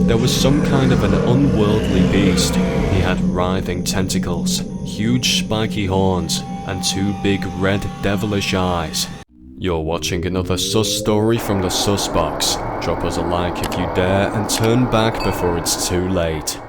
there was some kind of an unworldly beast. He had writhing tentacles, huge spiky horns, and two big red devilish eyes. You're watching another sus story from the Sus Box. Drop us a like if you dare and turn back before it's too late.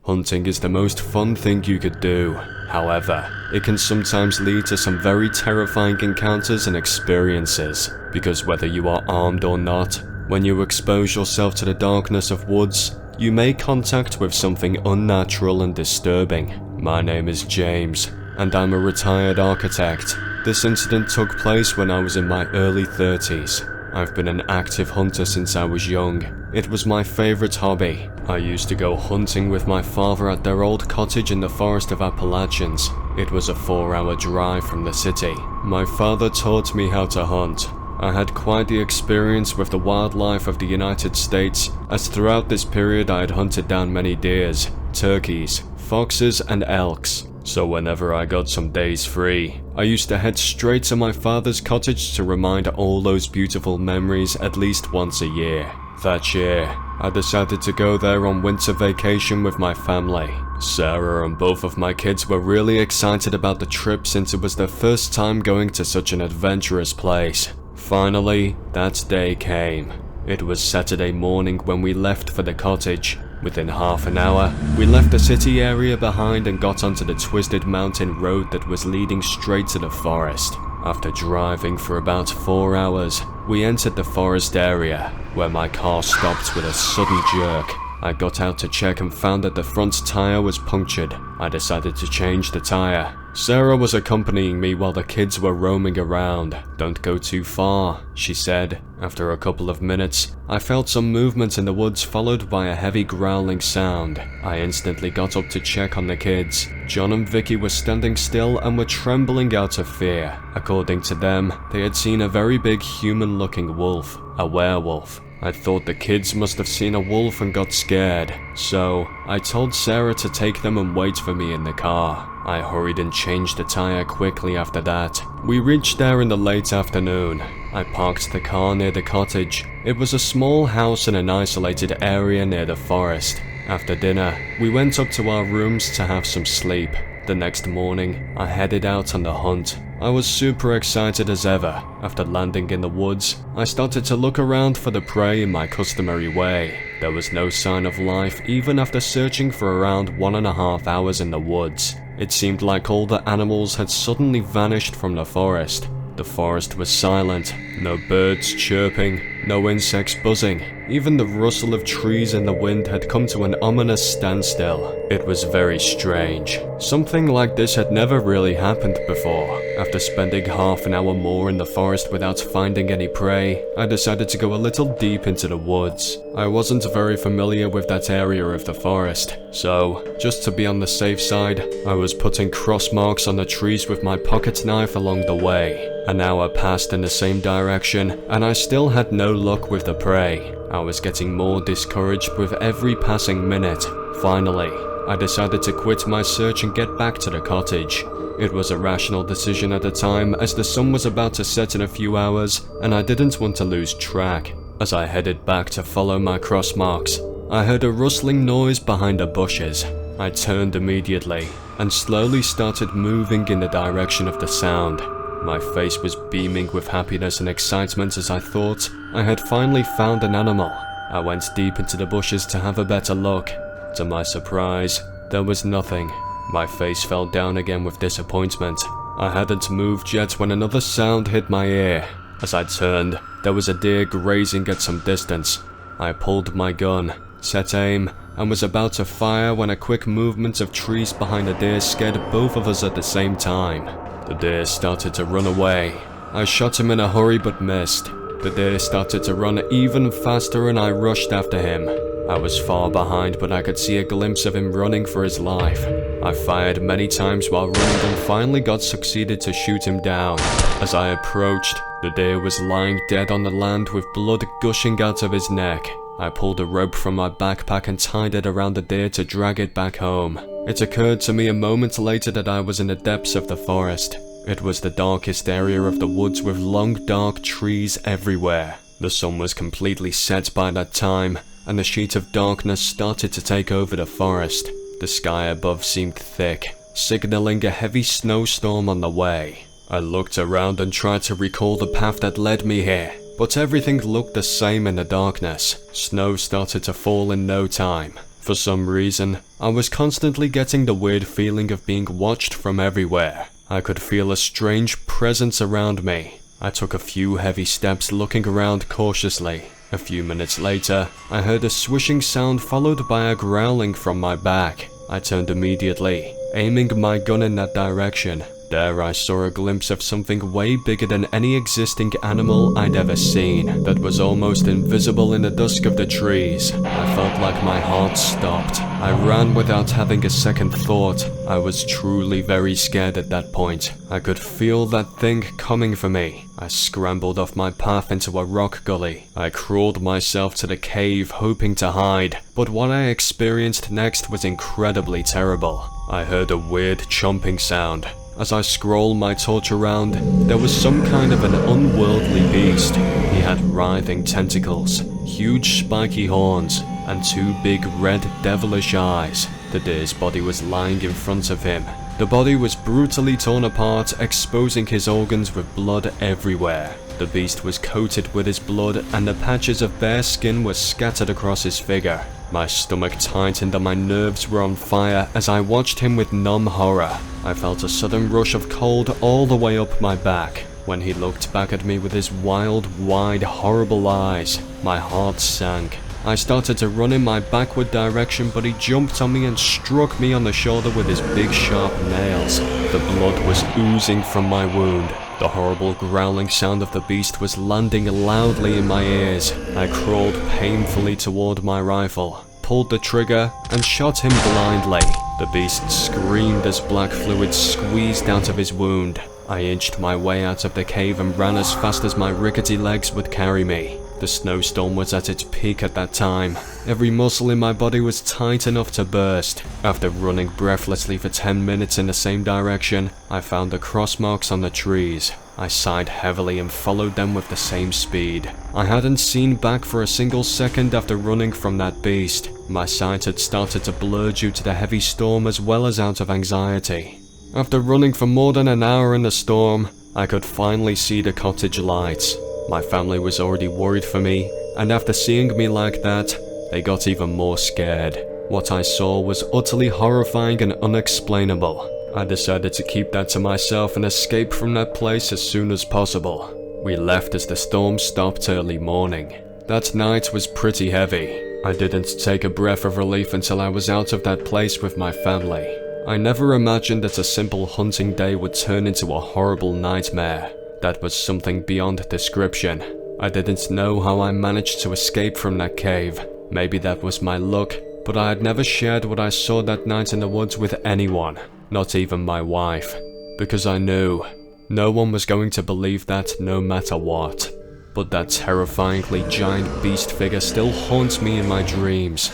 Hunting is the most fun thing you could do. However, it can sometimes lead to some very terrifying encounters and experiences, because whether you are armed or not, when you expose yourself to the darkness of woods, you may contact with something unnatural and disturbing. My name is James, and I'm a retired architect. This incident took place when I was in my early 30s. I've been an active hunter since I was young. It was my favorite hobby. I used to go hunting with my father at their old cottage in the forest of Appalachians. It was a 4-hour drive from the city. My father taught me how to hunt. I had quite the experience with the wildlife of the United States, as throughout this period I had hunted down many deers, turkeys, foxes, and elks. So whenever I got some days free, I used to head straight to my father's cottage to remind all those beautiful memories at least once a year. That year, I decided to go there on winter vacation with my family. Sarah and both of my kids were really excited about the trip since it was their first time going to such an adventurous place. Finally, that day came. It was Saturday morning when we left for the cottage. Within half an hour, we left the city area behind and got onto the twisted mountain road that was leading straight to the forest. After driving for about 4 hours, we entered the forest area, where my car stopped with a sudden jerk. I got out to check and found that the front tire was punctured. I decided to change the tire. Sarah was accompanying me while the kids were roaming around. "Don't go too far," she said. After a couple of minutes, I felt some movement in the woods followed by a heavy growling sound. I instantly got up to check on the kids. John and Vicky were standing still and were trembling out of fear. According to them, they had seen a very big human-looking wolf, a werewolf. I thought the kids must have seen a wolf and got scared, so I told Sarah to take them and wait for me in the car. I hurried and changed the tire quickly after that. We reached there in the late afternoon. I parked the car near the cottage. It was a small house in an isolated area near the forest. After dinner, we went up to our rooms to have some sleep. The next morning, I headed out on the hunt. I was super excited as ever. After landing in the woods, I started to look around for the prey in my customary way. There was no sign of life even after searching for around 1.5 hours in the woods. It seemed like all the animals had suddenly vanished from the forest. The forest was silent, no birds chirping, no insects buzzing. Even the rustle of trees in the wind had come to an ominous standstill. It was very strange. Something like this had never really happened before. After spending half an hour more in the forest without finding any prey, I decided to go a little deep into the woods. I wasn't very familiar with that area of the forest, so, just to be on the safe side, I was putting cross marks on the trees with my pocket knife along the way. An hour passed in the same direction, and I still had no luck with the prey. I was getting more discouraged with every passing minute. Finally, I decided to quit my search and get back to the cottage. It was a rational decision at the time, as the sun was about to set in a few hours, and I didn't want to lose track. As I headed back to follow my cross marks, I heard a rustling noise behind the bushes. I turned immediately, and slowly started moving in the direction of the sound. My face was beaming with happiness and excitement as I thought I had finally found an animal. I went deep into the bushes to have a better look. To my surprise, there was nothing. My face fell down again with disappointment. I hadn't moved yet when another sound hit my ear. As I turned, there was a deer grazing at some distance. I pulled my gun, set aim, and was about to fire when a quick movement of trees behind the deer scared both of us at the same time. The deer started to run away. I shot him in a hurry but missed. The deer started to run even faster and I rushed after him. I was far behind, but I could see a glimpse of him running for his life. I fired many times while running and finally succeeded to shoot him down. As I approached, the deer was lying dead on the land with blood gushing out of his neck. I pulled a rope from my backpack and tied it around the deer to drag it back home. It occurred to me a moment later that I was in the depths of the forest. It was the darkest area of the woods with long dark trees everywhere. The sun was completely set by that time, and a sheet of darkness started to take over the forest. The sky above seemed thick, signaling a heavy snowstorm on the way. I looked around and tried to recall the path that led me here, but everything looked the same in the darkness. Snow started to fall in no time. For some reason, I was constantly getting the weird feeling of being watched from everywhere. I could feel a strange presence around me. I took a few heavy steps looking around cautiously. A few minutes later, I heard a swishing sound followed by a growling from my back. I turned immediately, aiming my gun in that direction. There I saw a glimpse of something way bigger than any existing animal I'd ever seen, that was almost invisible in the dusk of the trees. I felt like my heart stopped. I ran without having a second thought. I was truly very scared at that point. I could feel that thing coming for me. I scrambled off my path into a rock gully. I crawled myself to the cave, hoping to hide, but what I experienced next was incredibly terrible. I heard a weird chomping sound. As I scrolled my torch around, there was some kind of an unworldly beast. He had writhing tentacles, huge spiky horns, and two big red devilish eyes. The deer's body was lying in front of him. The body was brutally torn apart, exposing his organs with blood everywhere. The beast was coated with his blood, and the patches of bare skin were scattered across his figure. My stomach tightened and my nerves were on fire as I watched him with numb horror. I felt a sudden rush of cold all the way up my back. When he looked back at me with his wild, wide, horrible eyes, my heart sank. I started to run in my backward direction, but he jumped on me and struck me on the shoulder with his big sharp nails. The blood was oozing from my wound. The horrible growling sound of the beast was landing loudly in my ears. I crawled painfully toward my rifle, pulled the trigger, and shot him blindly. The beast screamed as black fluid squeezed out of his wound. I inched my way out of the cave and ran as fast as my rickety legs would carry me. The snowstorm was at its peak at that time. Every muscle in my body was tight enough to burst. After running breathlessly for 10 minutes in the same direction, I found the cross marks on the trees. I sighed heavily and followed them with the same speed. I hadn't seen back for a single second after running from that beast. My sight had started to blur due to the heavy storm as well as out of anxiety. After running for more than an hour in the storm, I could finally see the cottage lights. My family was already worried for me, and after seeing me like that, they got even more scared. What I saw was utterly horrifying and unexplainable. I decided to keep that to myself and escape from that place as soon as possible. We left as the storm stopped early morning. That night was pretty heavy. I didn't take a breath of relief until I was out of that place with my family. I never imagined that a simple hunting day would turn into a horrible nightmare. That was something beyond description. I didn't know how I managed to escape from that cave. Maybe that was my luck, but I had never shared what I saw that night in the woods with anyone, not even my wife, because I knew no one was going to believe that no matter what. But that terrifyingly giant beast figure still haunts me in my dreams.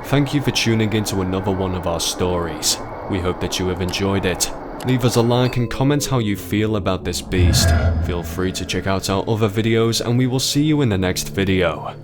Thank you for tuning into another one of our stories. We hope that you have enjoyed it. Leave us a like and comment how you feel about this beast. Feel free to check out our other videos and we will see you in the next video.